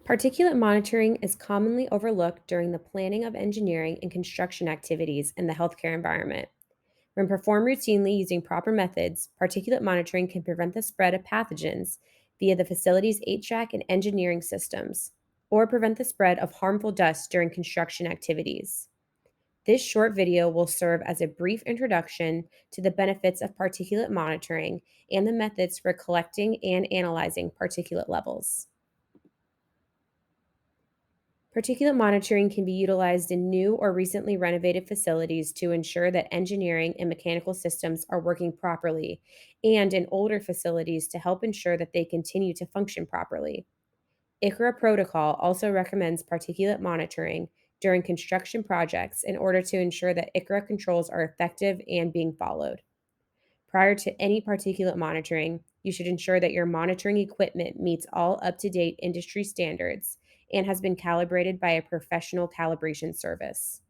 Particulate monitoring is commonly overlooked during the planning of engineering and construction activities in the healthcare environment. When performed routinely using proper methods, particulate monitoring can prevent the spread of pathogens via the facility's HVAC and engineering systems, or prevent the spread of harmful dust during construction activities. This short video will serve as a brief introduction to the benefits of particulate monitoring and the methods for collecting and analyzing particulate levels. Particulate monitoring can be utilized in new or recently renovated facilities to ensure that engineering and mechanical systems are working properly, and in older facilities to help ensure that they continue to function properly. ICRA protocol also recommends particulate monitoring during construction projects in order to ensure that ICRA controls are effective and being followed. Prior to any particulate monitoring, you should ensure that your monitoring equipment meets all up to date industry standards and has been calibrated by a professional calibration service.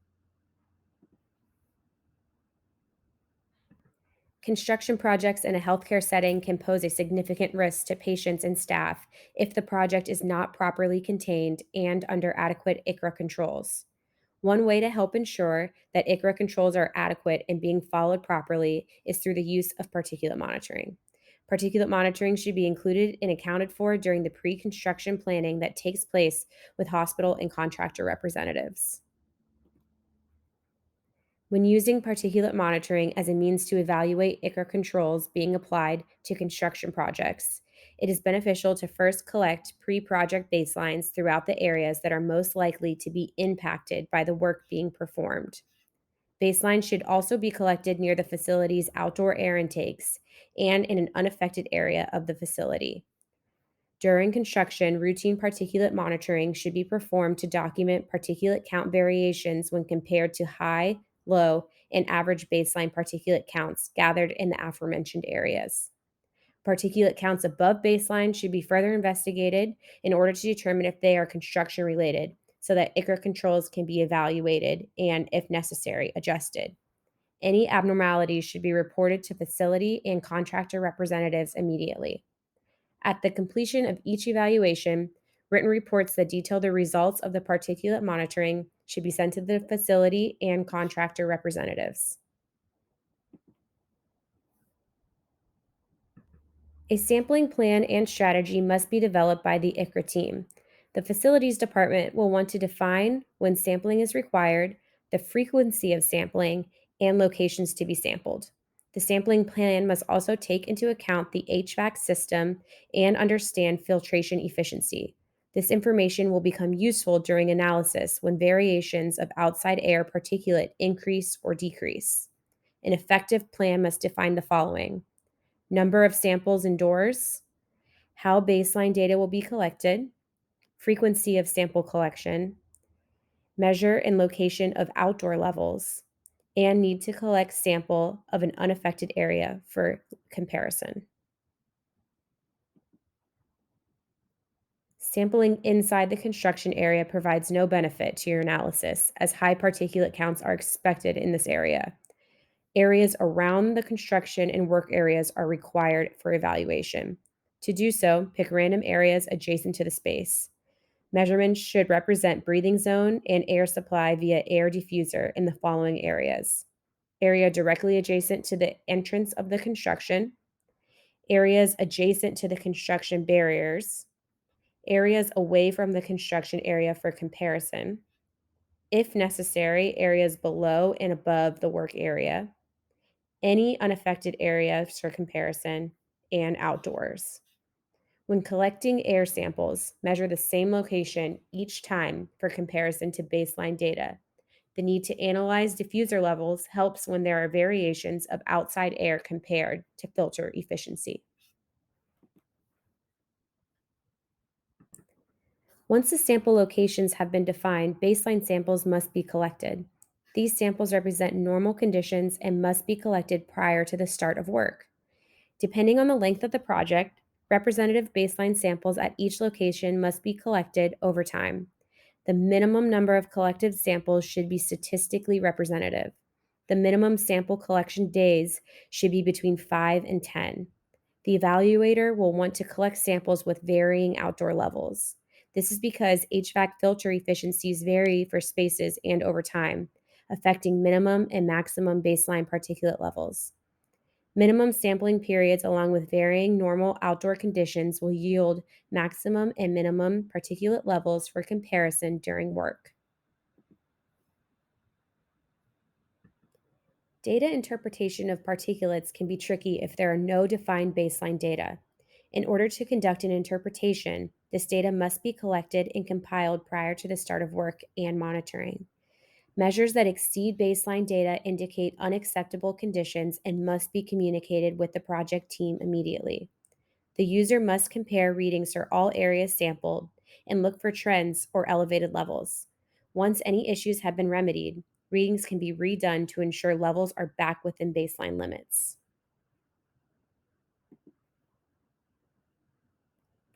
Construction projects in a healthcare setting can pose a significant risk to patients and staff if the project is not properly contained and under adequate ICRA controls. One way to help ensure that ICRA controls are adequate and being followed properly is through the use of particulate monitoring. Particulate monitoring should be included and accounted for during the pre construction planning that takes place with hospital and contractor representatives. When using particulate monitoring as a means to evaluate ICRA controls being applied to construction projects, it is beneficial to first collect pre project baselines throughout the areas that are most likely to be impacted by the work being performed. Baselines should also be collected near the facility's outdoor air intakes and in an unaffected area of the facility. During construction, routine particulate monitoring should be performed to document particulate count variations when compared to high, low, and average baseline particulate counts gathered in the aforementioned areas. Particulate counts above baseline should be further investigated in order to determine if they are construction related so that ICRA controls can be evaluated and, if necessary, adjusted. Any abnormalities should be reported to facility and contractor representatives immediately. At the completion of each evaluation, written reports that detail the results of the particulate monitoring should be sent to the facility and contractor representatives. A sampling plan and strategy must be developed by the ICRA team. The facilities department will want to define when sampling is required, the frequency of sampling, and locations to be sampled. The sampling plan must also take into account the HVAC system and understand filtration efficiency. This information will become useful during analysis when variations of outside air particulate increase or decrease. An effective plan must define the following: number of samples indoors, how baseline data will be collected, frequency of sample collection, measure and location of outdoor levels, and need to collect sample of an unaffected area for comparison. Sampling inside the construction area provides no benefit to your analysis, as high particulate counts are expected in this area. Areas around the construction and work areas are required for evaluation. To do so, pick random areas adjacent to the space. Measurements should represent breathing zone and air supply via air diffuser in the following areas: area directly adjacent to the entrance of the construction, areas adjacent to the construction barriers, areas away from the construction area for comparison, if necessary, areas below and above the work area, any unaffected areas for comparison, and outdoors. When collecting air samples, measure the same location each time for comparison to baseline data. The need to analyze diffuser levels helps when there are variations of outside air compared to filter efficiency. Once the sample locations have been defined, baseline samples must be collected. These samples represent normal conditions and must be collected prior to the start of work. Depending on the length of the project, representative baseline samples at each location must be collected over time. The minimum number of collected samples should be statistically representative. The minimum sample collection days should be between 5 and 10. The evaluator will want to collect samples with varying outdoor levels. This is because HVAC filter efficiencies vary for spaces and over time, affecting minimum and maximum baseline particulate levels. Minimum sampling periods, along with varying normal outdoor conditions, will yield maximum and minimum particulate levels for comparison during work. Data interpretation of particulates can be tricky if there are no defined baseline data. In order to conduct an interpretation, this data must be collected and compiled prior to the start of work and monitoring. Measures that exceed baseline data indicate unacceptable conditions and must be communicated with the project team immediately. The user must compare readings for all areas sampled and look for trends or elevated levels. Once any issues have been remedied, readings can be redone to ensure levels are back within baseline limits.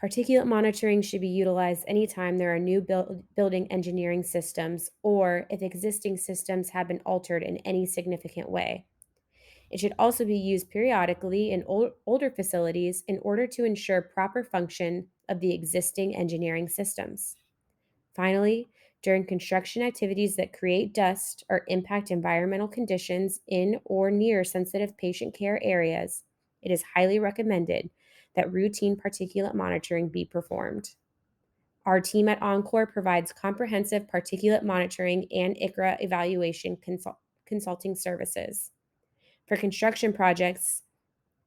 Particulate monitoring should be utilized anytime there are new building engineering systems or if existing systems have been altered in any significant way. It should also be used periodically in older facilities in order to ensure proper function of the existing engineering systems. Finally, during construction activities that create dust or impact environmental conditions in or near sensitive patient care areas, it is highly recommended that routine particulate monitoring be performed. Our team at Encore provides comprehensive particulate monitoring and ICRA evaluation consulting services. For construction projects,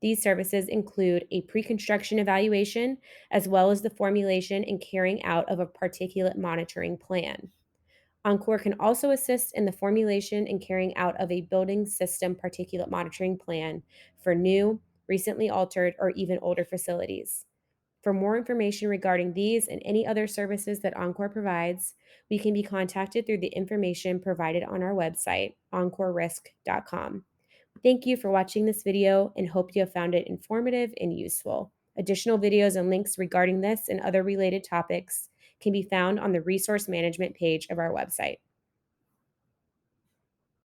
these services include a pre construction evaluation, as well as the formulation and carrying out of a particulate monitoring plan. Encore can also assist in the formulation and carrying out of a building system particulate monitoring plan for new, recently altered, or even older facilities. For more information regarding these and any other services that Encore provides, we can be contacted through the information provided on our website, encorerisk.com. Thank you for watching this video and hope you have found it informative and useful. Additional videos and links regarding this and other related topics can be found on the resource management page of our website.